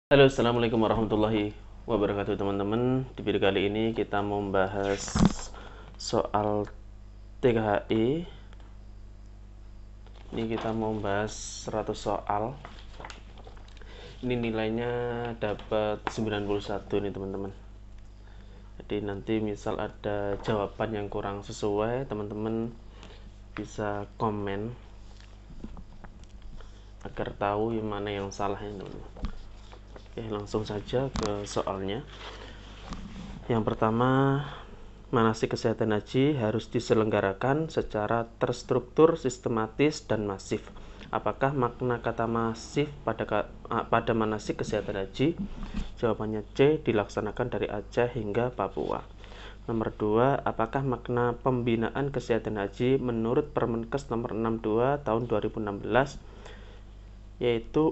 Halo, assalamualaikum warahmatullahi wabarakatuh teman-teman. Di video kali ini kita mau membahas soal TKHI. Ini kita mau membahas 100 soal. Ini nilainya dapat 91 nih teman-teman. Jadi nanti misal ada jawaban yang kurang sesuai, teman-teman bisa komen agar tahu yang mana yang salah ya teman-teman. Oke, langsung saja ke soalnya. Yang pertama, manasik kesehatan haji harus diselenggarakan secara terstruktur, sistematis, dan masif. Apakah makna kata masif pada manasik kesehatan haji? Jawabannya C, dilaksanakan dari Aceh hingga Papua. Nomor 2, apakah makna pembinaan kesehatan haji menurut Permenkes nomor 62 tahun 2016? Yaitu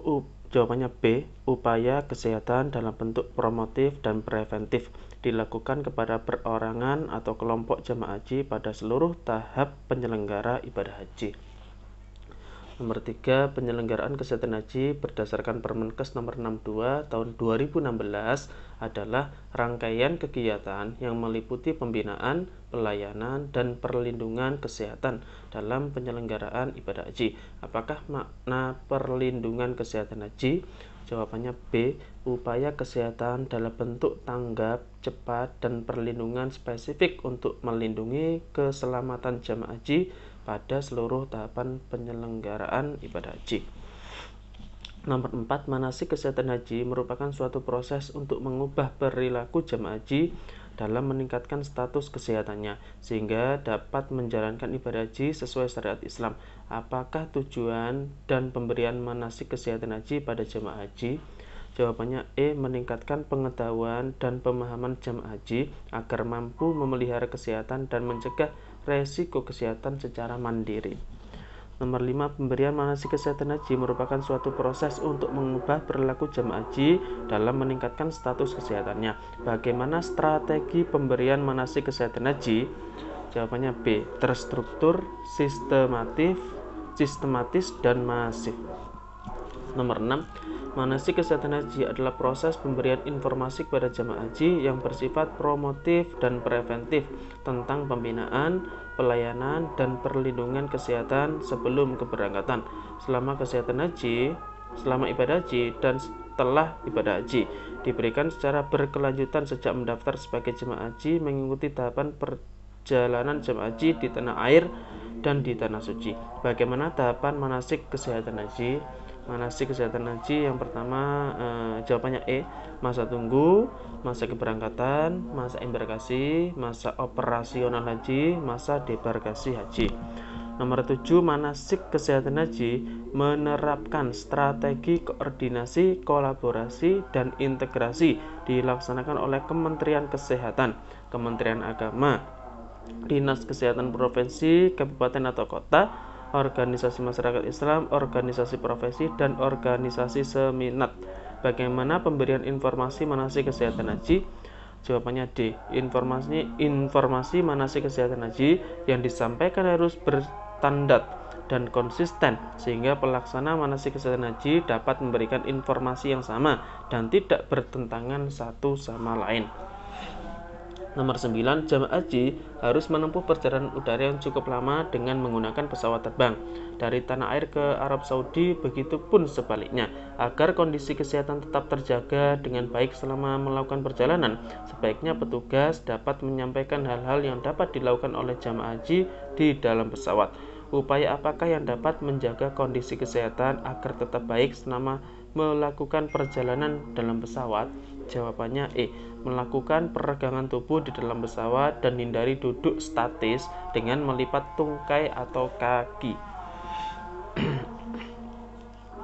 jawabannya B, upaya kesehatan dalam bentuk promotif dan preventif dilakukan kepada perorangan atau kelompok jemaah haji pada seluruh tahap penyelenggara ibadah haji. Nomor 3, penyelenggaraan kesehatan haji berdasarkan Permenkes nomor 62 tahun 2016 adalah rangkaian kegiatan yang meliputi pembinaan, pelayanan, dan perlindungan kesehatan dalam penyelenggaraan ibadah haji. Apakah makna perlindungan kesehatan haji? Jawabannya B, upaya kesehatan dalam bentuk tanggap, cepat, dan perlindungan spesifik untuk melindungi keselamatan jemaah haji pada seluruh tahapan penyelenggaraan ibadah haji. Nomor 4, manasik kesehatan haji merupakan suatu proses untuk mengubah perilaku jemaah haji dalam meningkatkan status kesehatannya sehingga dapat menjalankan ibadah haji sesuai syariat Islam. Apakah tujuan dan pemberian manasik kesehatan haji pada jemaah haji? Jawabannya E, meningkatkan pengetahuan dan pemahaman jemaah haji agar mampu memelihara kesehatan dan mencegah resiko kesehatan secara mandiri. Nomor 5, pemberian manasik kesehatan haji merupakan suatu proses untuk mengubah perilaku jemaah haji dalam meningkatkan status kesehatannya. Bagaimana strategi pemberian manasik kesehatan haji? Jawabannya B, terstruktur, sistematis, dan masif. Nomor 6, manasik kesehatan haji adalah proses pemberian informasi kepada jemaah haji yang bersifat promotif dan preventif tentang pembinaan, pelayanan, dan perlindungan kesehatan sebelum keberangkatan, selama ibadah haji, dan setelah ibadah haji. Diberikan secara berkelanjutan sejak mendaftar sebagai jemaah haji, mengikuti tahapan perjalanan jemaah haji di tanah air dan di tanah suci. Bagaimana tahapan manasik kesehatan haji? Manasik kesehatan haji yang pertama jawabannya E, masa tunggu, masa keberangkatan, masa embarkasi, masa operasional haji, masa debarkasi haji. Nomor 7, manasik kesehatan haji menerapkan strategi koordinasi, kolaborasi, dan integrasi dilaksanakan oleh Kementerian Kesehatan, Kementerian Agama, Dinas Kesehatan Provinsi, Kabupaten atau Kota, organisasi masyarakat Islam, organisasi profesi, dan organisasi seminat. Bagaimana pemberian informasi manasik kesehatan haji? Jawabannya D, informasi manasik kesehatan haji yang disampaikan harus berstandar dan konsisten sehingga pelaksana manasik kesehatan haji dapat memberikan informasi yang sama dan tidak bertentangan satu sama lain. Nomor 9, jemaah haji harus menempuh perjalanan udara yang cukup lama dengan menggunakan pesawat terbang dari tanah air ke Arab Saudi, begitupun sebaliknya. Agar kondisi kesehatan tetap terjaga dengan baik selama melakukan perjalanan, sebaiknya petugas dapat menyampaikan hal-hal yang dapat dilakukan oleh jemaah haji di dalam pesawat. Upaya apakah yang dapat menjaga kondisi kesehatan agar tetap baik selama melakukan perjalanan dalam pesawat? Jawabannya E, melakukan peregangan tubuh di dalam pesawat dan hindari duduk statis dengan melipat tungkai atau kaki.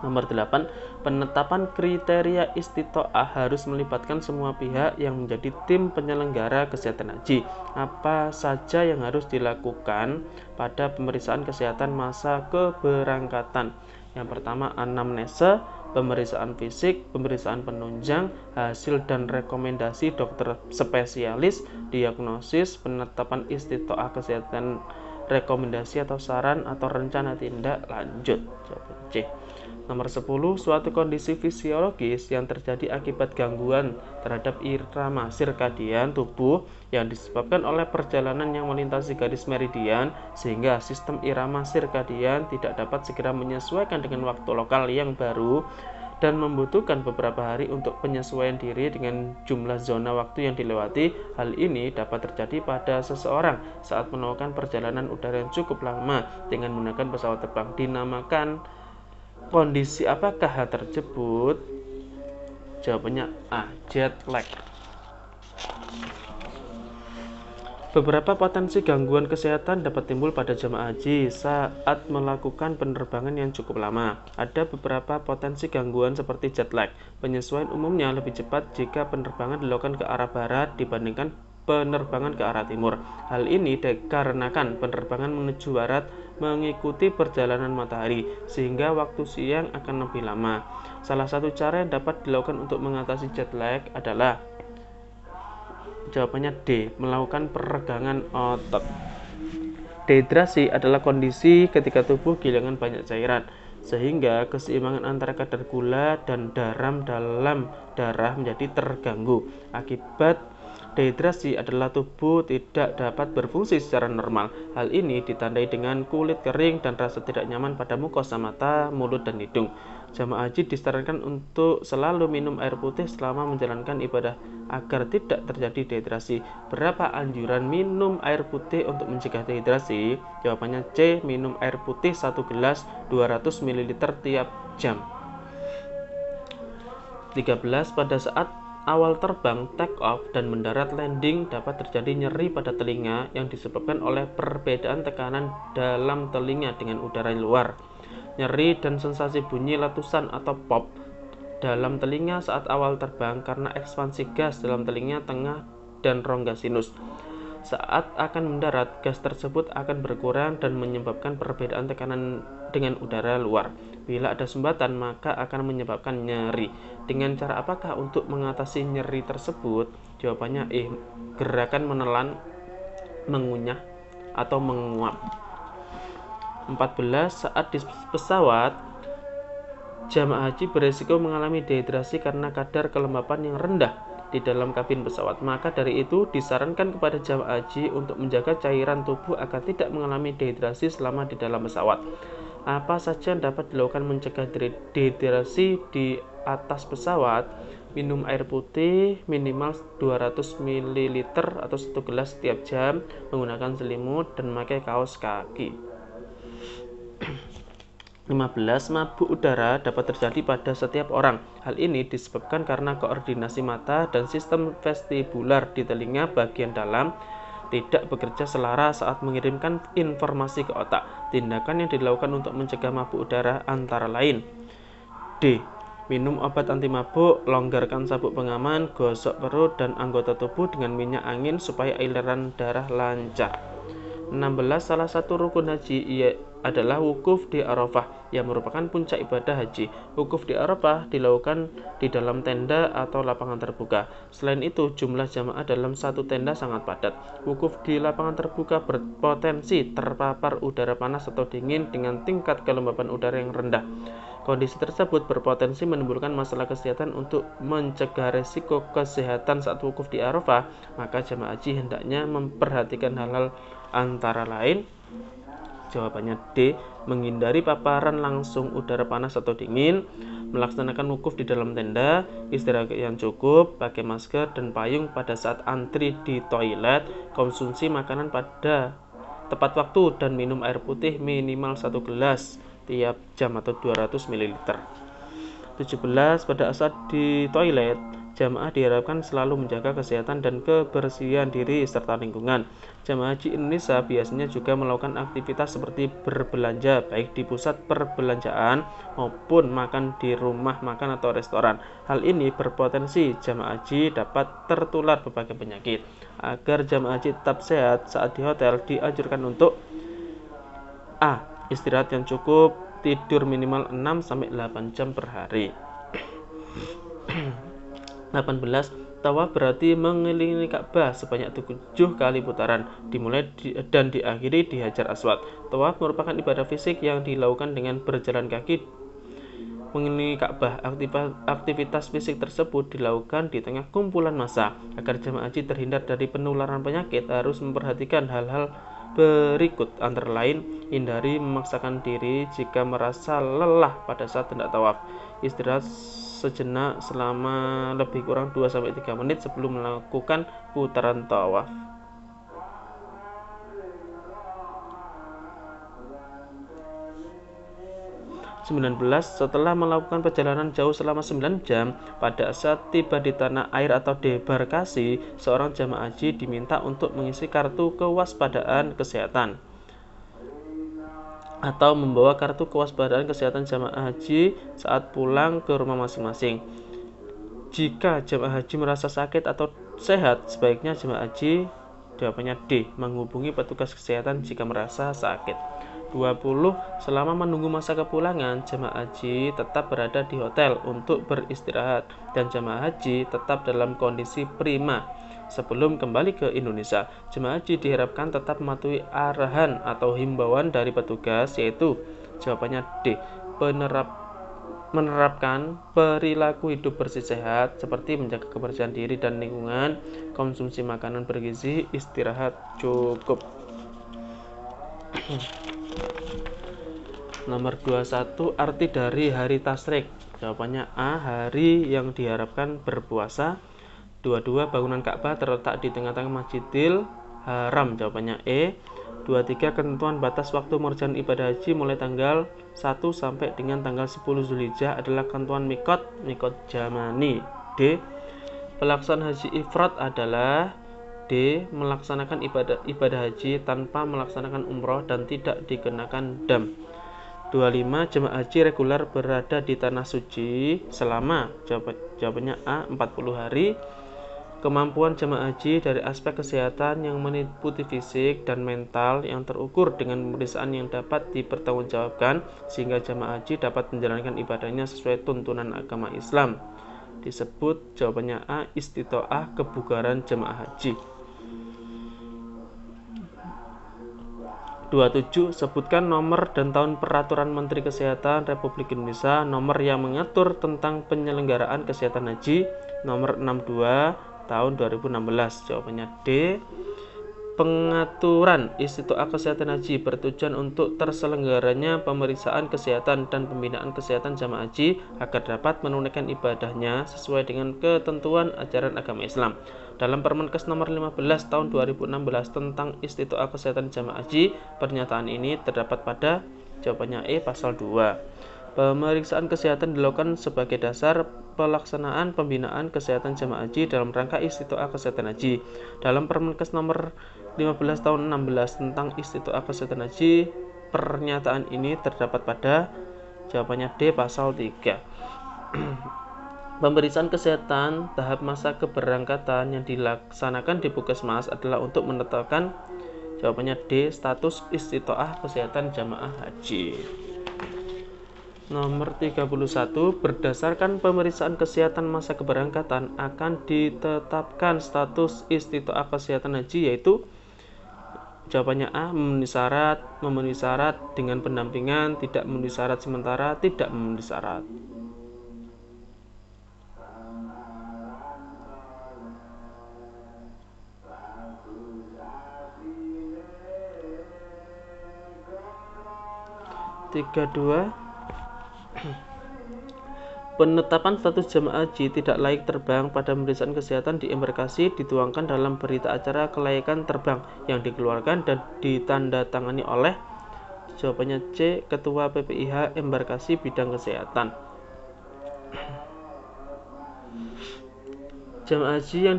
Nomor 8, penetapan kriteria istitoah harus melibatkan semua pihak yang menjadi tim penyelenggara kesehatan haji. Apa saja yang harus dilakukan pada pemeriksaan kesehatan masa keberangkatan? Yang pertama, anamnesa, pemeriksaan fisik, pemeriksaan penunjang, hasil dan rekomendasi dokter spesialis, diagnosis, penetapan istitoah kesehatan, rekomendasi atau saran atau rencana tindak lanjut. Jawaban C. Nomor 10, suatu kondisi fisiologis yang terjadi akibat gangguan terhadap irama sirkadian tubuh yang disebabkan oleh perjalanan yang melintasi garis meridian sehingga sistem irama sirkadian tidak dapat segera menyesuaikan dengan waktu lokal yang baru dan membutuhkan beberapa hari untuk penyesuaian diri dengan jumlah zona waktu yang dilewati. Hal ini dapat terjadi pada seseorang saat melakukan perjalanan udara yang cukup lama dengan menggunakan pesawat terbang. Dinamakan kondisi apakah hal tersebut? Jawabannya A, jet lag. Beberapa potensi gangguan kesehatan dapat timbul pada jemaah haji saat melakukan penerbangan yang cukup lama. Ada beberapa potensi gangguan seperti jet lag. Penyesuaian umumnya lebih cepat jika penerbangan dilakukan ke arah barat dibandingkan penerbangan ke arah timur. Hal ini dikarenakan penerbangan menuju barat mengikuti perjalanan matahari, sehingga waktu siang akan lebih lama. Salah satu cara yang dapat dilakukan untuk mengatasi jet lag adalah jawabannya D, melakukan peregangan otot. Dehidrasi adalah kondisi ketika tubuh kehilangan banyak cairan, sehingga keseimbangan antara kadar gula dan garam dalam darah menjadi terganggu. Akibat dehidrasi adalah tubuh tidak dapat berfungsi secara normal. Hal ini ditandai dengan kulit kering dan rasa tidak nyaman pada mukosa mata, mulut, dan hidung. Jamaah haji disarankan untuk selalu minum air putih selama menjalankan ibadah agar tidak terjadi dehidrasi. Berapa anjuran minum air putih untuk mencegah dehidrasi? Jawabannya C, minum air putih 1 gelas 200 ml tiap jam. 13. Pada saat awal terbang, take off, dan mendarat landing dapat terjadi nyeri pada telinga yang disebabkan oleh perbedaan tekanan dalam telinga dengan udara luar. Nyeri dan sensasi bunyi letusan atau pop dalam telinga saat awal terbang karena ekspansi gas dalam telinga tengah dan rongga sinus. Saat akan mendarat, gas tersebut akan berkurang dan menyebabkan perbedaan tekanan dengan udara luar. Bila ada sumbatan, maka akan menyebabkan nyeri. Dengan cara apakah untuk mengatasi nyeri tersebut? Jawabannya E, gerakan menelan, mengunyah, atau menguap. 14. Saat di pesawat, jamaah haji berisiko mengalami dehidrasi karena kadar kelembapan yang rendah di dalam kabin pesawat. Maka dari itu disarankan kepada jamaah haji untuk menjaga cairan tubuh agar tidak mengalami dehidrasi selama di dalam pesawat. Apa saja yang dapat dilakukan mencegah dehidrasi di atas pesawat? Minum air putih minimal 200 ml atau 1 gelas setiap jam, menggunakan selimut, dan memakai kaos kaki. 15. Mabuk udara dapat terjadi pada setiap orang. Hal ini disebabkan karena koordinasi mata dan sistem vestibular di telinga bagian dalam tidak bekerja selaras saat mengirimkan informasi ke otak. Tindakan yang dilakukan untuk mencegah mabuk udara antara lain: D. Minum obat anti mabuk, longgarkan sabuk pengaman, gosok perut dan anggota tubuh dengan minyak angin supaya aliran darah lancar. 16. Salah satu rukun haji adalah wukuf di Arafah yang merupakan puncak ibadah haji. Wukuf di Arafah dilakukan di dalam tenda atau lapangan terbuka. Selain itu, jumlah jamaah dalam satu tenda sangat padat. Wukuf di lapangan terbuka berpotensi terpapar udara panas atau dingin dengan tingkat kelembapan udara yang rendah. Kondisi tersebut berpotensi menimbulkan masalah kesehatan. Untuk mencegah risiko kesehatan saat wukuf di Arafah, maka jamaah haji hendaknya memperhatikan hal-hal antara lain. Jawabannya D, menghindari paparan langsung udara panas atau dingin, melaksanakan wukuf di dalam tenda, istirahat yang cukup, pakai masker dan payung pada saat antri di toilet, konsumsi makanan pada tepat waktu, dan minum air putih minimal 1 gelas tiap jam atau 200 ml. 17. Pada saat di toilet, jamaah diharapkan selalu menjaga kesehatan dan kebersihan diri serta lingkungan. Jamaah haji Indonesia biasanya juga melakukan aktivitas seperti berbelanja baik di pusat perbelanjaan maupun makan di rumah makan atau restoran. Hal ini berpotensi jamaah haji dapat tertular berbagai penyakit. Agar jamaah haji tetap sehat saat di hotel, dianjurkan untuk A. Istirahat yang cukup, tidur minimal 6-8 jam per hari. 18. Tawaf berarti mengelilingi Ka'bah sebanyak 7 kali putaran, dimulai dan diakhiri di Hajar Aswad. Tawaf merupakan ibadah fisik yang dilakukan dengan berjalan kaki mengenai Ka'bah. Aktivitas fisik tersebut dilakukan di tengah kumpulan massa. Agar jemaah haji terhindar dari penularan penyakit, harus memperhatikan hal-hal berikut, antara lain hindari memaksakan diri jika merasa lelah pada saat hendak tawaf. Istirahat sejenak selama lebih kurang 2-3 menit sebelum melakukan putaran tawaf. 19. Setelah melakukan perjalanan jauh selama 9 jam, pada saat tiba di tanah air atau debarkasi, seorang jamaah haji diminta untuk mengisi kartu kewaspadaan kesehatan atau membawa kartu kewaspadaan kesehatan jamaah haji saat pulang ke rumah masing-masing. Jika jamaah haji merasa sakit atau sehat, sebaiknya jamaah haji, jawabannya D, menghubungi petugas kesehatan jika merasa sakit. 20. Selama menunggu masa kepulangan, jamaah haji tetap berada di hotel untuk beristirahat dan jamaah haji tetap dalam kondisi prima sebelum kembali ke Indonesia. Jamaah haji diharapkan tetap mematuhi arahan atau himbauan dari petugas, yaitu jawabannya D, menerapkan perilaku hidup bersih sehat seperti menjaga kebersihan diri dan lingkungan, konsumsi makanan bergizi, istirahat cukup. Nomor 21. Arti dari hari tasyrik. Jawabannya A, hari yang diharapkan berpuasa. 22. Bangunan Ka'bah terletak di tengah-tengah Masjidil Haram. Jawabannya E. 23. Ketentuan batas waktu mengerjakan ibadah haji mulai tanggal 1 sampai dengan tanggal 10 Zulhijjah adalah ketentuan mikot zamani. D. Pelaksanaan haji ifrad adalah D. Melaksanakan ibadah haji tanpa melaksanakan umroh dan tidak dikenakan dam. 25. Jemaah haji reguler berada di tanah suci selama, jawabannya A, 40 hari. Kemampuan jemaah haji dari aspek kesehatan yang meliputi fisik dan mental yang terukur dengan pemeriksaan yang dapat dipertanggungjawabkan sehingga jemaah haji dapat menjalankan ibadahnya sesuai tuntunan agama Islam. Disebut jawabannya A, istitoah kebugaran jemaah haji. 27. Sebutkan nomor dan tahun Peraturan Menteri Kesehatan Republik Indonesia nomor yang mengatur tentang penyelenggaraan kesehatan haji nomor 62 tahun 2016. Jawabannya D. Pengaturan istitoah kesehatan haji bertujuan untuk terselenggaranya pemeriksaan kesehatan dan pembinaan kesehatan jamaah haji agar dapat menunaikan ibadahnya sesuai dengan ketentuan ajaran agama Islam. Dalam Permenkes nomor 15 tahun 2016 tentang istitoah kesehatan jamaah haji, pernyataan ini terdapat pada, jawabannya E, pasal 2. Pemeriksaan kesehatan dilakukan sebagai dasar pelaksanaan pembinaan kesehatan jamaah haji dalam rangka istitoah kesehatan haji. Dalam Permenkes nomor 15 tahun 16 tentang istitoah kesehatan haji, pernyataan ini terdapat pada, jawabannya D, pasal 3. Pemeriksaan kesehatan tahap masa keberangkatan yang dilaksanakan di Puskesmas adalah untuk menetapkan, jawabannya D, status istitoah kesehatan jamaah haji. Nomor 31. Berdasarkan pemeriksaan kesehatan masa keberangkatan akan ditetapkan status istitoah kesehatan haji, yaitu jawabannya A, memenuhi syarat dengan pendampingan, tidak memenuhi syarat sementara, tidak memenuhi syarat. Penetapan status jamaah haji tidak layak terbang pada pemeriksaan kesehatan di embarkasi dituangkan dalam berita acara kelayakan terbang yang dikeluarkan dan ditandatangani oleh, jawabannya C, Ketua PPIH embarkasi bidang kesehatan. Jamaah haji yang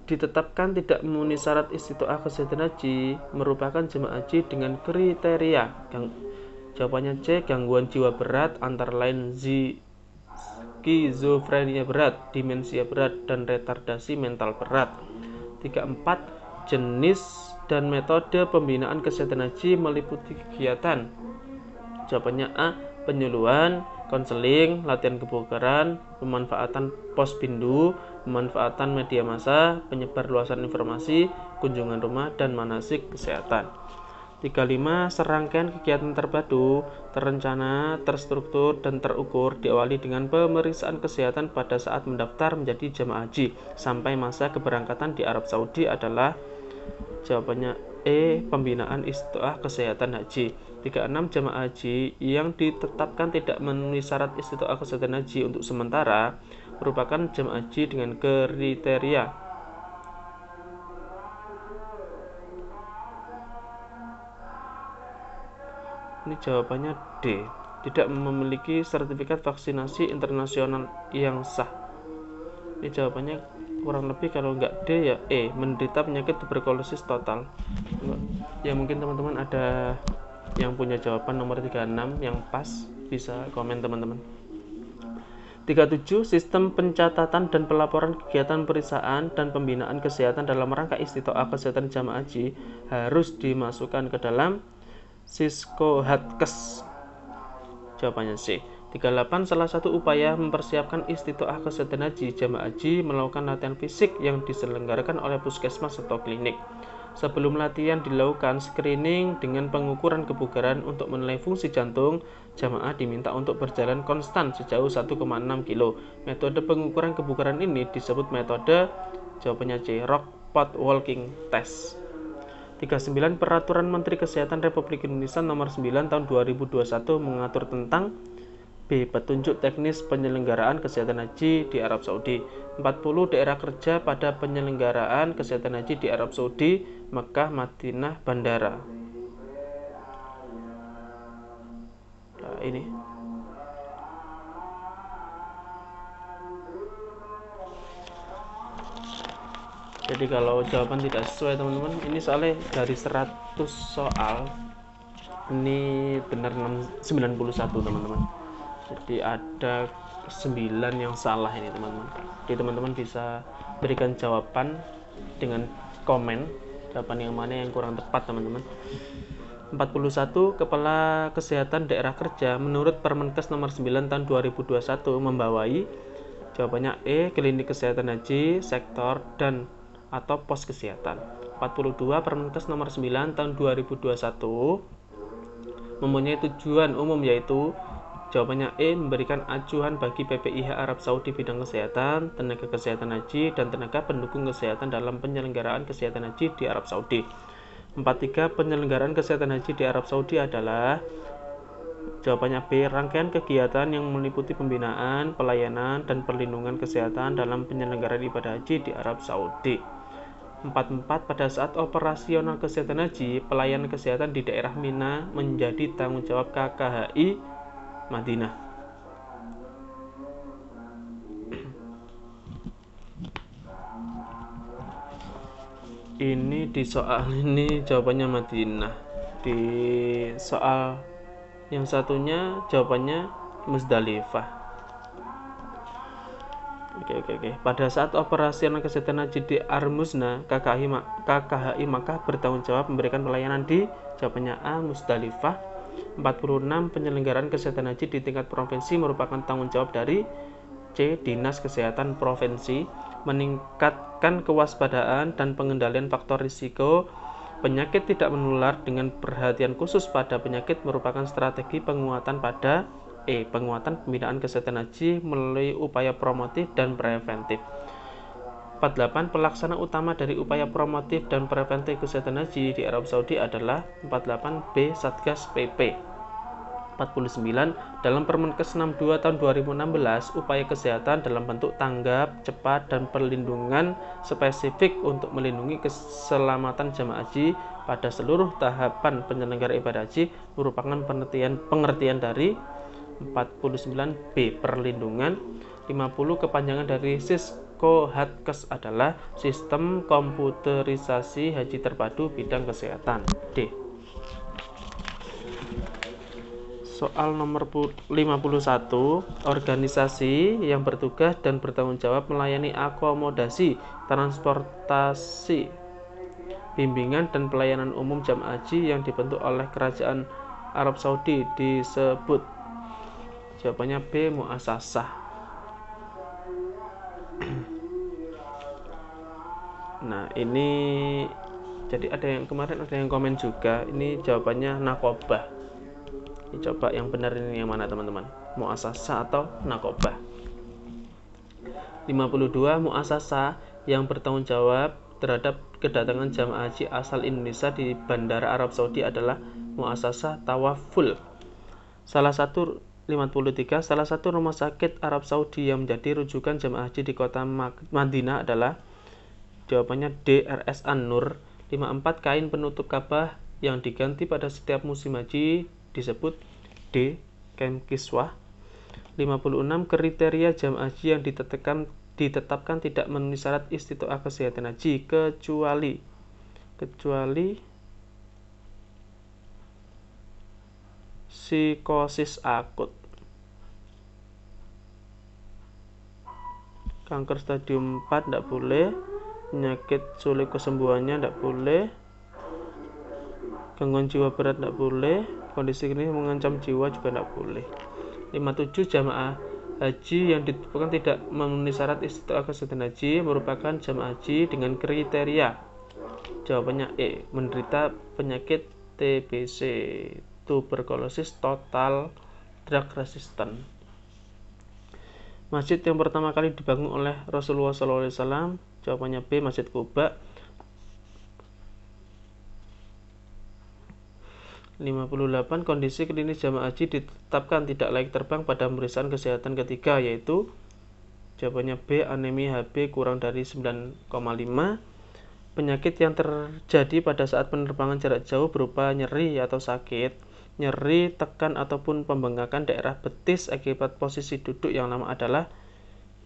ditetapkan tidak memenuhi syarat istitoah kesehatan haji merupakan jamaah haji dengan kriteria, jawabannya C, gangguan jiwa berat antara lain skizofrenia berat, demensia berat, dan retardasi mental berat. 34. Jenis dan metode pembinaan kesehatan haji meliputi kegiatan, jawabannya A, penyuluhan, konseling, latihan kebugaran, pemanfaatan posbindu, pemanfaatan media massa, penyebar luasan informasi, kunjungan rumah, dan manasik kesehatan. 35. Serangkaian kegiatan terpadu, terencana, terstruktur, dan terukur diawali dengan pemeriksaan kesehatan pada saat mendaftar menjadi jamaah haji sampai masa keberangkatan di Arab Saudi adalah jawabannya E. Pembinaan istiqoah kesehatan haji. 36. Jamaah haji yang ditetapkan tidak memenuhi syarat istiqoah kesehatan haji untuk sementara merupakan jamaah haji dengan kriteria ini jawabannya D. Tidak memiliki sertifikat vaksinasi internasional yang sah. Ini jawabannya kurang lebih kalau nggak D ya E. Menderita penyakit tuberkulosis total. Ya mungkin teman-teman ada yang punya jawaban nomor 36 yang pas, bisa komen teman-teman. 37. Sistem pencatatan dan pelaporan kegiatan pemeriksaan dan pembinaan kesehatan dalam rangka istiqoah kesehatan jamaah haji harus dimasukkan ke dalam Cisco Hatkes. Jawabannya C. 38. Salah satu upaya mempersiapkan istiqoah kesehatan haji jamaah haji melakukan latihan fisik yang diselenggarakan oleh puskesmas atau klinik. Sebelum latihan dilakukan screening dengan pengukuran kebugaran untuk menilai fungsi jantung. Jamaah diminta untuk berjalan konstan sejauh 1,6 km. Metode pengukuran kebugaran ini disebut metode, jawabannya C, Rockport Walking Test. 39. Peraturan Menteri Kesehatan Republik Indonesia Nomor 9 Tahun 2021 mengatur tentang B. Petunjuk teknis penyelenggaraan kesehatan haji di Arab Saudi. 40. Daerah kerja pada penyelenggaraan kesehatan haji di Arab Saudi, Mekah, Madinah, Bandara. Nah, ini jadi kalau jawaban tidak sesuai teman-teman, ini soalnya dari 100 soal ini benar 91 teman-teman. Jadi ada 9 yang salah ini teman-teman. Jadi teman-teman bisa berikan jawaban dengan komen jawaban yang mana yang kurang tepat teman-teman. 41. Kepala Kesehatan Daerah Kerja menurut Permenkes Nomor 9 Tahun 2021 membawai, jawabannya E, klinik kesehatan haji, sektor dan atau pos kesehatan. 42. Permenkes Nomor 9 Tahun 2021 mempunyai tujuan umum yaitu, jawabannya E, memberikan acuan bagi PPIH Arab Saudi bidang kesehatan, tenaga kesehatan haji, dan tenaga pendukung kesehatan dalam penyelenggaraan kesehatan haji di Arab Saudi. 43. Penyelenggaraan kesehatan haji di Arab Saudi adalah, jawabannya B, rangkaian kegiatan yang meliputi pembinaan, pelayanan, dan perlindungan kesehatan dalam penyelenggaraan ibadah haji di Arab Saudi. 44. Pada saat operasional kesehatan haji, pelayanan kesehatan di daerah Mina menjadi tanggung jawab KKHI Madinah. Ini di soal ini jawabannya Madinah. Di soal yang satunya jawabannya Musdalifah. Oke. Pada saat operasional kesehatan haji di Armuzna, KKHI Makkah bertanggung jawab memberikan pelayanan di, jawabannya A, Musdalifah. 46. Penyelenggaraan kesehatan haji di tingkat provinsi merupakan tanggung jawab dari C, Dinas Kesehatan Provinsi. Meningkatkan kewaspadaan dan pengendalian faktor risiko penyakit tidak menular dengan perhatian khusus pada penyakit merupakan strategi penguatan pada E, penguatan pembinaan kesehatan haji melalui upaya promotif dan preventif. 48. Pelaksana utama dari upaya promotif dan preventif kesehatan haji di Arab Saudi adalah 48B, Satgas PP. 49. Dalam Permenkes 62 tahun 2016, upaya kesehatan dalam bentuk tanggap, cepat, dan perlindungan spesifik untuk melindungi keselamatan jamaah haji pada seluruh tahapan penyelenggara ibadah haji merupakan pengertian dari 49B, perlindungan. 50. Kepanjangan dari Cisco Hatkes adalah Sistem Komputerisasi Haji Terpadu Bidang Kesehatan. D. Soal nomor 51. Organisasi yang bertugas dan bertanggung jawab melayani akomodasi, transportasi, bimbingan, dan pelayanan umum jamaah haji yang dibentuk oleh Kerajaan Arab Saudi disebut, jawabannya B, muasasah. Nah, ini Jadi ada yang kemarin ada yang komen juga, ini jawabannya nakobah. Ini coba yang benar ini yang mana teman-teman? Muasasah atau nakobah? 52. Muasasah yang bertanggung jawab terhadap kedatangan jamaah haji asal Indonesia di Bandara Arab Saudi adalah Muasasah Tawaful. 53. Salah satu rumah sakit Arab Saudi yang menjadi rujukan jamaah haji di kota Madinah adalah jawabannya D. RS An-Nur. 54. Kain penutup Ka'bah yang diganti pada setiap musim haji disebut D. Kain kiswah. 56. Kriteria jamaah haji yang ditetapkan tidak memenuhi syarat istitoah kesehatan haji kecuali psikosis akut, kanker stadium 4 tidak boleh, penyakit sulit kesembuhannya tidak boleh, gangguan jiwa berat tidak boleh, kondisi klinis mengancam jiwa juga tidak boleh. 57. Jamaah haji yang ditetapkan tidak memenuhi syarat istitoah kesehatan haji merupakan jamaah haji dengan kriteria jawabannya E. Menderita penyakit TBC, tuberkulosis total drug resistant. Masjid yang pertama kali dibangun oleh Rasulullah SAW, jawabannya B. Masjid Quba. 58. Kondisi klinis jamaah haji ditetapkan tidak layak terbang pada pemeriksaan kesehatan ketiga, yaitu jawabannya B. Anemia HB kurang dari 9,5. Penyakit yang terjadi pada saat penerbangan jarak jauh berupa nyeri atau sakit, nyeri, tekan ataupun pembengkakan daerah betis akibat posisi duduk yang lama adalah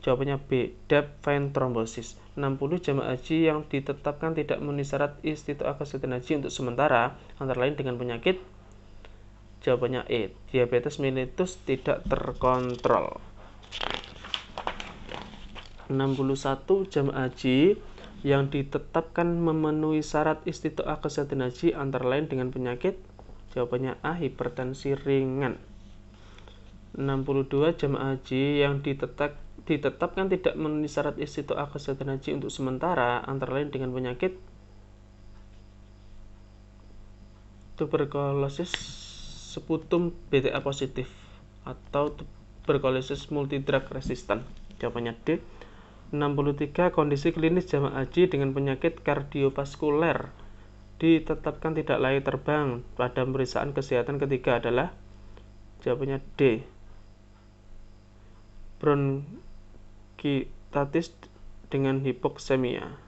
jawabannya B. Depth vein thrombosis. 60. Jamaah haji yang ditetapkan tidak memenuhi syarat istitoah kesehatan haji untuk sementara antara lain dengan penyakit, jawabannya E. Diabetes mellitus tidak terkontrol. 61. Jamaah haji yang ditetapkan memenuhi syarat istitoah kesehatan haji antara lain dengan penyakit, jawabannya A. Hipertensi ringan. 62. Jamaah haji yang ditetapkan tidak memenuhi syarat istitoah kesehatan haji untuk sementara antara lain dengan penyakit tuberkulosis sputum BTA positif atau tuberkulosis multidrug resistant, jawabannya D. 63. Kondisi klinis jamaah haji dengan penyakit kardiovaskuler ditetapkan tidak layak terbang pada pemeriksaan kesehatan ketiga adalah jawabannya D. Bronkitis dengan hipoksemia.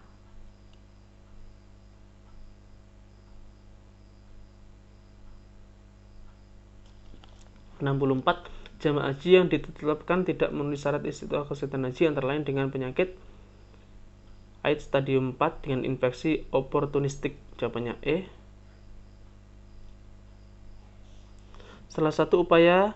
64. Jamaah haji yang ditetapkan tidak memenuhi syarat istitoah kesehatan haji antara lain dengan penyakit AIDS stadium 4 dengan infeksi oportunistik, jawabannya E. Salah satu upaya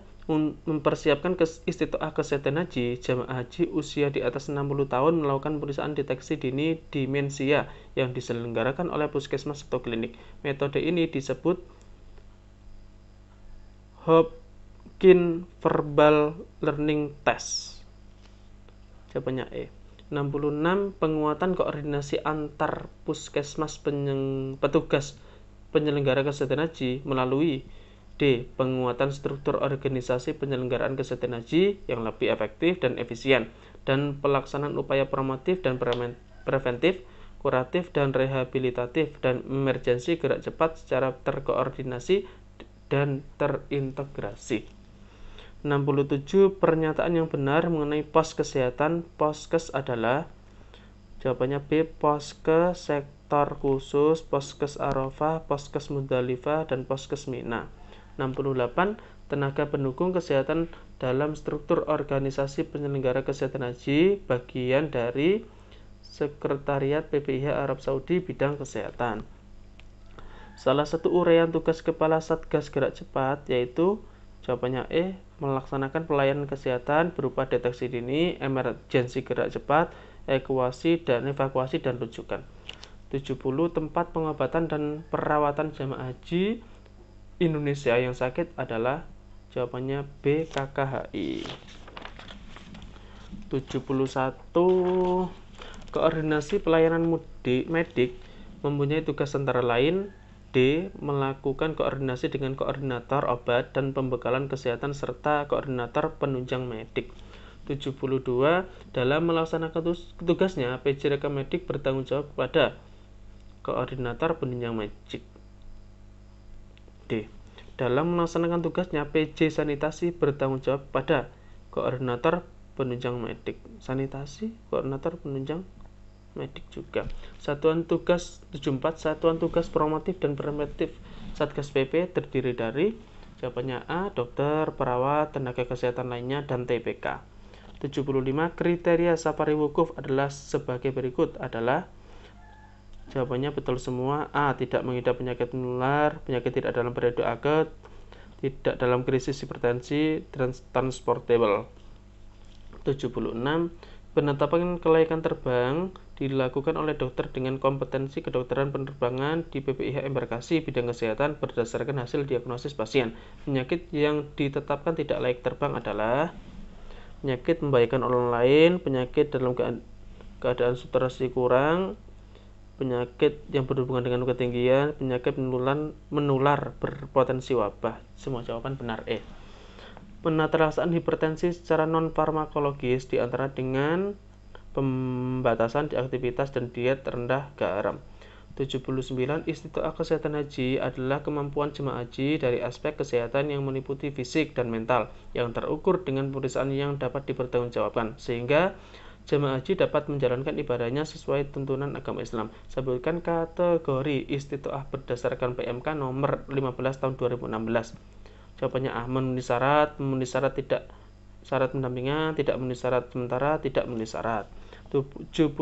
mempersiapkan istitoah kesehatan haji jamaah haji usia di atas 60 tahun melakukan pemeriksaan deteksi dini demensia yang diselenggarakan oleh puskesmas atau klinik. Metode ini disebut Hopkins Verbal Learning Test, jawabannya E. 66. Penguatan koordinasi antar puskesmas petugas penyelenggara kesehatan haji melalui D. Penguatan struktur organisasi penyelenggaraan kesehatan haji yang lebih efektif dan efisien, dan pelaksanaan upaya promotif dan preventif, kuratif dan rehabilitatif, dan emergensi gerak cepat secara terkoordinasi dan terintegrasi. 67. Pernyataan yang benar mengenai pos kesehatan. Poskes adalah jawabannya B. Poskes sektor khusus, Poskes Arafah, Poskes Muzdalifah, dan Poskes Mina. 68. Tenaga pendukung kesehatan dalam struktur organisasi penyelenggara kesehatan haji bagian dari Sekretariat PPIH Arab Saudi bidang kesehatan. Salah satu uraian tugas Kepala Satgas Gerak Cepat yaitu jawabannya E. Melaksanakan pelayanan kesehatan berupa deteksi dini, emergensi gerak cepat, evakuasi dan rujukan. 70. Tempat pengobatan dan perawatan jamaah haji Indonesia yang sakit adalah jawabannya B. KKHI. 71. Koordinasi pelayanan medik mempunyai tugas antara lain: D. Melakukan koordinasi dengan koordinator obat dan pembekalan kesehatan serta koordinator penunjang medik. 72. Dalam melaksanakan tugasnya, PJ Rekam Medik bertanggung jawab kepada koordinator penunjang medik. D. Dalam melaksanakan tugasnya, PJ Sanitasi bertanggung jawab pada koordinator penunjang medik. Sanitasi, koordinator penunjang medik juga. Satuan tugas 74, satuan tugas promotif dan preventif Satgas PP terdiri dari, jawabannya A, dokter, perawat, tenaga kesehatan lainnya, dan TPK. 75. Kriteria safari wukuf adalah sebagai berikut adalah, jawabannya betul semua. A. Tidak mengidap penyakit menular, penyakit tidak dalam periode akut, tidak dalam krisis hipertensi, dan transportable. 76. Penetapan kelayakan terbang dilakukan oleh dokter dengan kompetensi kedokteran penerbangan di PPIH embarkasi bidang kesehatan berdasarkan hasil diagnosis pasien. Penyakit yang ditetapkan tidak layak terbang adalah penyakit membahayakan orang lain, penyakit dalam keadaan saturasi kurang, penyakit yang berhubungan dengan ketinggian, penyakit menular berpotensi wabah. Semua jawaban benar E. Penataan hipertensi secara non-farmakologis diantara dengan pembatasan aktivitas dan diet rendah garam. 79. Istiqtoah kesehatan haji adalah kemampuan jemaah haji dari aspek kesehatan yang meliputi fisik dan mental yang terukur dengan pemeriksaan yang dapat dipertanggungjawabkan sehingga jemaah haji dapat menjalankan ibadahnya sesuai tuntunan agama Islam. Sebutkan kategori istiqtoah berdasarkan PMK nomor 15 tahun 2016. Jawabannya A. Memenuhi syarat tidak syarat pendampingan, tidak memenuhi syarat sementara, tidak memenuhi syarat. 78.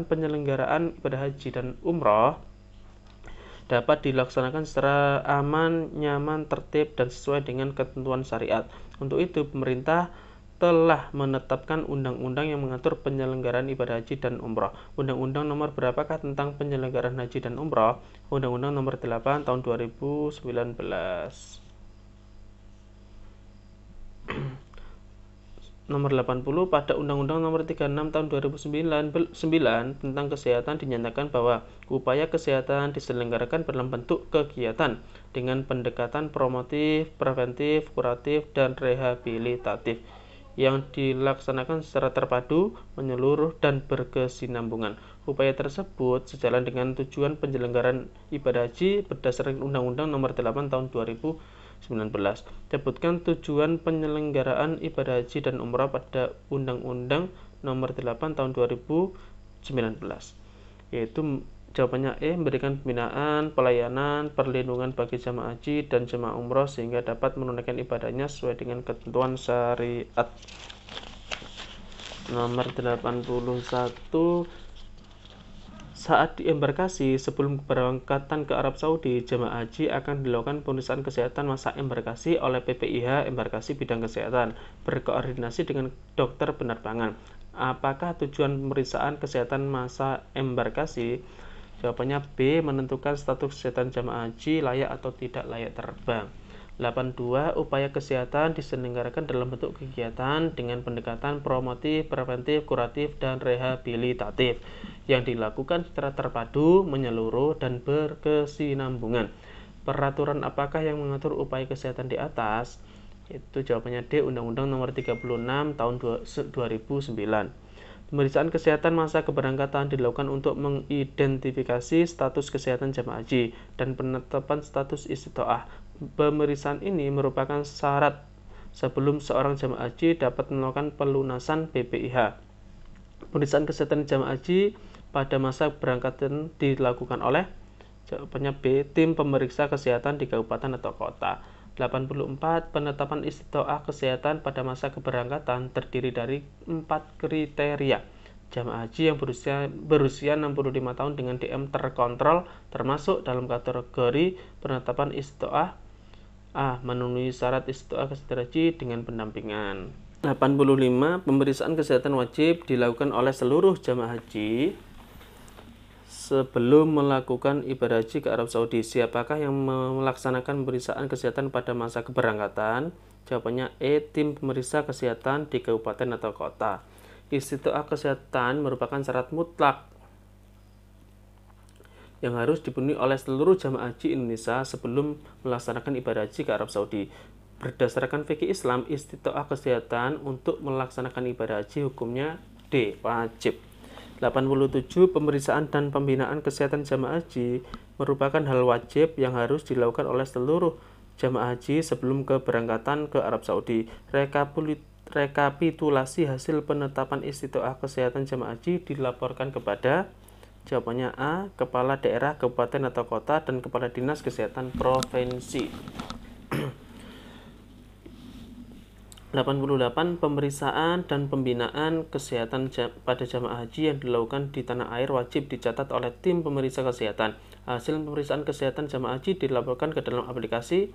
Penyelenggaraan ibadah haji dan umroh dapat dilaksanakan secara aman, nyaman, tertib, dan sesuai dengan ketentuan syariat. Untuk itu, pemerintah telah menetapkan undang-undang yang mengatur penyelenggaraan ibadah haji dan umroh. Undang-undang nomor berapakah tentang penyelenggaraan haji dan umroh? Undang-undang nomor 8 tahun 2019. Nomor 80 pada Undang-Undang Nomor 36 tahun 2009 tentang kesehatan dinyatakan bahwa upaya kesehatan diselenggarakan dalam bentuk kegiatan dengan pendekatan promotif, preventif, kuratif, dan rehabilitatif yang dilaksanakan secara terpadu, menyeluruh, dan berkesinambungan. Upaya tersebut sejalan dengan tujuan penyelenggaraan ibadah haji berdasarkan Undang-Undang Nomor 8 tahun 2019. Sebutkan tujuan penyelenggaraan ibadah haji dan umrah pada Undang-Undang Nomor 8 tahun 2019. Yaitu jawabannya E, memberikan pembinaan, pelayanan, perlindungan bagi jamaah haji dan jamaah umrah sehingga dapat menunaikan ibadahnya sesuai dengan ketentuan syariat. Nomor 81. Saat di embarkasi sebelum keberangkatan ke Arab Saudi, jemaah haji akan dilakukan pemeriksaan kesehatan masa embarkasi oleh PPIH embarkasi bidang kesehatan berkoordinasi dengan dokter penerbangan. Apakah tujuan pemeriksaan kesehatan masa embarkasi? Jawabannya B, menentukan status kesehatan jemaah haji layak atau tidak layak terbang. 82. Upaya kesehatan diselenggarakan dalam bentuk kegiatan dengan pendekatan promotif, preventif, kuratif, dan rehabilitatif yang dilakukan secara terpadu, menyeluruh, dan berkesinambungan. Peraturan apakah yang mengatur upaya kesehatan di atas? Itu jawabannya D, Undang-Undang Nomor 36 tahun 2009. Pemeriksaan kesehatan masa keberangkatan dilakukan untuk mengidentifikasi status kesehatan jemaah haji dan penetapan status istiqtoah. Pemeriksaan ini merupakan syarat sebelum seorang jemaah haji dapat melakukan pelunasan BPIH. Pemeriksaan kesehatan jemaah haji pada masa keberangkatan dilakukan oleh, jawabannya B, tim pemeriksa kesehatan di kabupaten atau kota. 84. Penetapan istiqtoah kesehatan pada masa keberangkatan terdiri dari 4 kriteria. Jamaah haji yang berusia 65 tahun dengan DM terkontrol termasuk dalam kategori penetapan istiqtoah. A. Memenuhi syarat istiqtoah kesehatan haji dengan pendampingan. 85. Pemeriksaan kesehatan wajib dilakukan oleh seluruh jamaah haji sebelum melakukan ibadah haji ke Arab Saudi. Siapakah yang melaksanakan pemeriksaan kesehatan pada masa keberangkatan? Jawabannya E, tim pemeriksa kesehatan di kabupaten atau kota. Istiqtoah kesehatan merupakan syarat mutlak yang harus dipenuhi oleh seluruh jamaah haji Indonesia sebelum melaksanakan ibadah haji ke Arab Saudi. Berdasarkan fikih Islam, istitoah kesehatan untuk melaksanakan ibadah haji hukumnya D. Wajib. 87. Pemeriksaan dan pembinaan kesehatan jamaah haji merupakan hal wajib yang harus dilakukan oleh seluruh jamaah haji sebelum keberangkatan ke Arab Saudi. Rekapitulasi hasil penetapan istitoah kesehatan jamaah haji dilaporkan kepada jawabannya A. Kepala daerah, kabupaten atau kota, dan kepala dinas kesehatan provinsi. 88. Pemeriksaan dan pembinaan kesehatan pada jamaah haji yang dilakukan di tanah air wajib dicatat oleh tim pemeriksa kesehatan. Hasil pemeriksaan kesehatan jamaah haji dilaporkan ke dalam aplikasi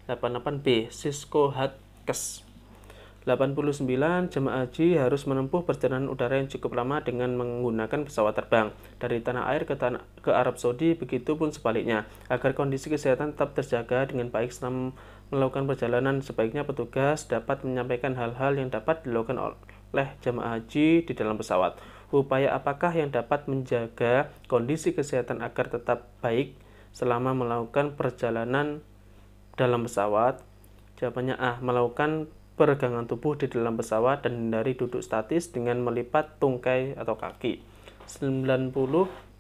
88B Cisco Healthcare. 89. Jamaah haji harus menempuh perjalanan udara yang cukup lama dengan menggunakan pesawat terbang dari tanah air ke Arab Saudi, begitupun sebaliknya. Agar kondisi kesehatan tetap terjaga dengan baik selama melakukan perjalanan, sebaiknya petugas dapat menyampaikan hal-hal yang dapat dilakukan oleh jamaah haji di dalam pesawat. Upaya apakah yang dapat menjaga kondisi kesehatan agar tetap baik selama melakukan perjalanan dalam pesawat? Jawabannya A. Melakukan peregangan tubuh di dalam pesawat dan hindari duduk statis dengan melipat tungkai atau kaki. 90.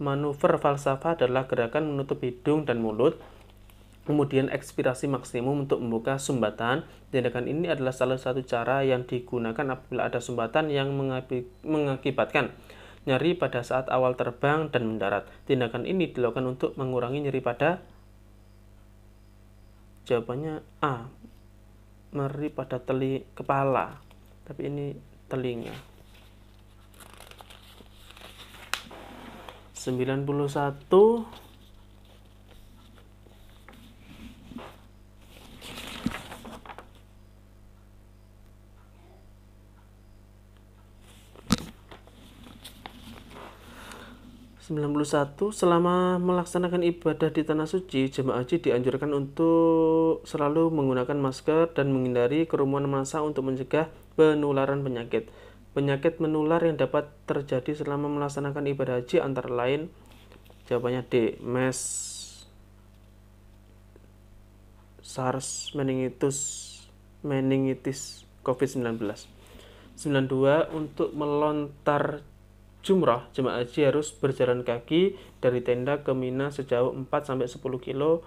Manuver falsafah adalah gerakan menutup hidung dan mulut, kemudian ekspirasi maksimum untuk membuka sumbatan. Tindakan ini adalah salah satu cara yang digunakan apabila ada sumbatan yang mengakibatkan nyeri pada saat awal terbang dan mendarat. Tindakan ini dilakukan untuk mengurangi nyeri pada jawabannya A. Nyeri pada kepala, tapi ini telinga. 91. Selama melaksanakan ibadah di tanah suci, jemaah haji dianjurkan untuk selalu menggunakan masker dan menghindari kerumunan massa untuk mencegah penularan penyakit. Penyakit menular yang dapat terjadi selama melaksanakan ibadah haji antara lain, jawabannya D. MERS, SARS, meningitis, COVID-19. 92. Untuk melontar jumrah, jemaah haji harus berjalan kaki dari tenda ke Mina sejauh 4-10 kilo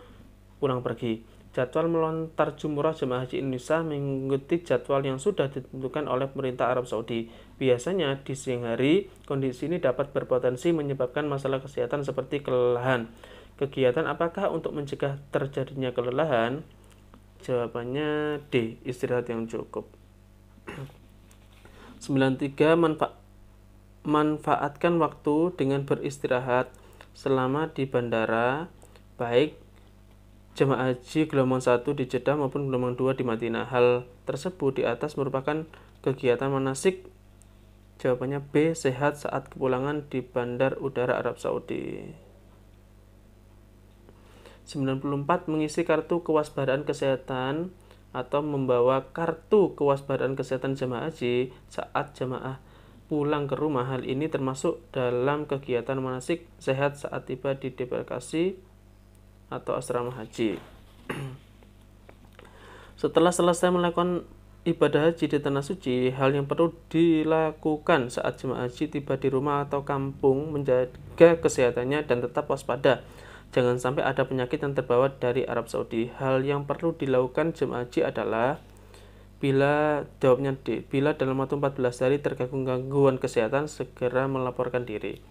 pulang pergi. Jadwal melontar jumrah jemaah haji Indonesia mengikuti jadwal yang sudah ditentukan oleh pemerintah Arab Saudi. Biasanya di siang hari, kondisi ini dapat berpotensi menyebabkan masalah kesehatan seperti kelelahan. Kegiatan apakah untuk mencegah terjadinya kelelahan? Jawabannya D. Istirahat yang cukup. 93. Manfaatkan waktu dengan beristirahat selama di bandara, baik jemaah haji gelombang 1 di Jeddah maupun gelombang 2 di Madinah. Hal tersebut di atas merupakan kegiatan manasik. Jawabannya B. Sehat saat kepulangan di Bandar Udara Arab Saudi. 94. Mengisi kartu kewaspadaan kesehatan atau membawa kartu kewaspadaan kesehatan jemaah haji saat jemaah pulang ke rumah. Hal ini termasuk dalam kegiatan manasik sehat saat tiba di debarkasi atau asrama haji. Setelah selesai melakukan ibadah haji di tanah suci, hal yang perlu dilakukan saat jemaah haji tiba di rumah atau kampung menjaga kesehatannya dan tetap waspada. Jangan sampai ada penyakit yang terbawa dari Arab Saudi. Hal yang perlu dilakukan jemaah haji adalah bila dalam waktu 14 hari terganggu gangguan kesehatan, segera melaporkan diri.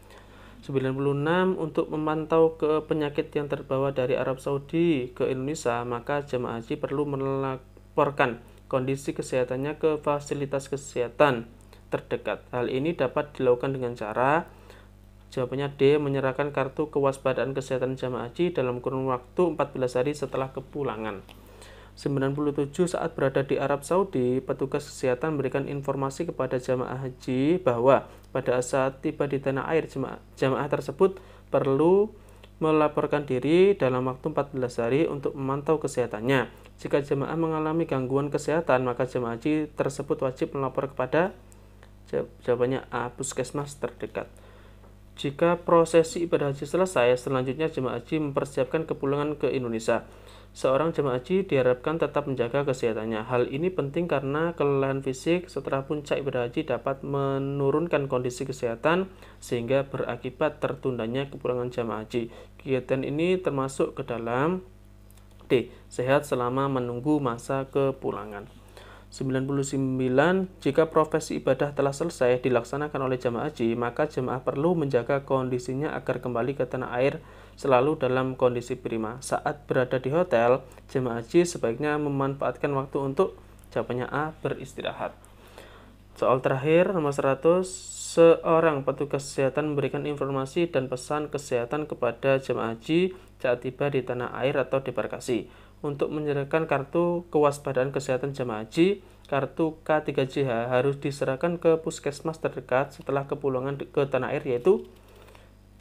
96. Untuk memantau ke penyakit yang terbawa dari Arab Saudi ke Indonesia, maka jemaah haji perlu melaporkan kondisi kesehatannya ke fasilitas kesehatan terdekat. Hal ini dapat dilakukan dengan cara, jawabannya D. Menyerahkan kartu kewaspadaan kesehatan jemaah haji dalam kurun waktu 14 hari setelah kepulangan. 97. Saat berada di Arab Saudi, petugas kesehatan memberikan informasi kepada jamaah haji bahwa pada saat tiba di tanah air, jamaah tersebut perlu melaporkan diri dalam waktu 14 hari untuk memantau kesehatannya. Jika jamaah mengalami gangguan kesehatan, maka jamaah haji tersebut wajib melapor kepada, jawabannya A, puskesmas terdekat. Jika prosesi ibadah haji selesai, selanjutnya jemaah haji mempersiapkan kepulangan ke Indonesia. Seorang jemaah haji diharapkan tetap menjaga kesehatannya. Hal ini penting karena kelelahan fisik setelah puncak ibadah haji dapat menurunkan kondisi kesehatan sehingga berakibat tertundanya kepulangan jemaah haji. Kegiatan ini termasuk ke dalam D. Sehat selama menunggu masa kepulangan. 99. Jika profesi ibadah telah selesai dilaksanakan oleh jemaah haji, maka jemaah perlu menjaga kondisinya agar kembali ke tanah air selalu dalam kondisi prima. Saat berada di hotel, jemaah haji sebaiknya memanfaatkan waktu untuk jawabannya A. beristirahat. Soal terakhir, nomor 100. Seorang petugas kesehatan memberikan informasi dan pesan kesehatan kepada jemaah haji saat tiba di tanah air atau debarkasi. Untuk menyerahkan kartu kewaspadaan kesehatan jemaah haji, kartu K3JH harus diserahkan ke puskesmas terdekat setelah kepulangan ke tanah air, yaitu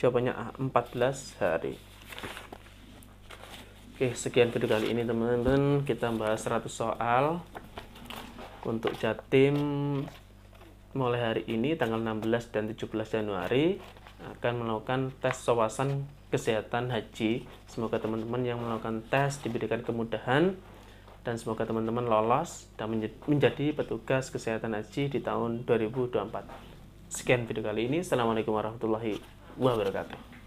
jawabannya A. 14 hari. Oke, sekian video kali ini teman-teman. Kita bahas 100 soal untuk Jatim mulai hari ini tanggal 16 dan 17 Januari akan melakukan tes wawasan kesehatan haji. Semoga teman-teman yang melakukan tes diberikan kemudahan dan semoga teman-teman lolos dan menjadi petugas kesehatan haji di tahun 2024. Sekian video kali ini. Assalamualaikum warahmatullahi wabarakatuh.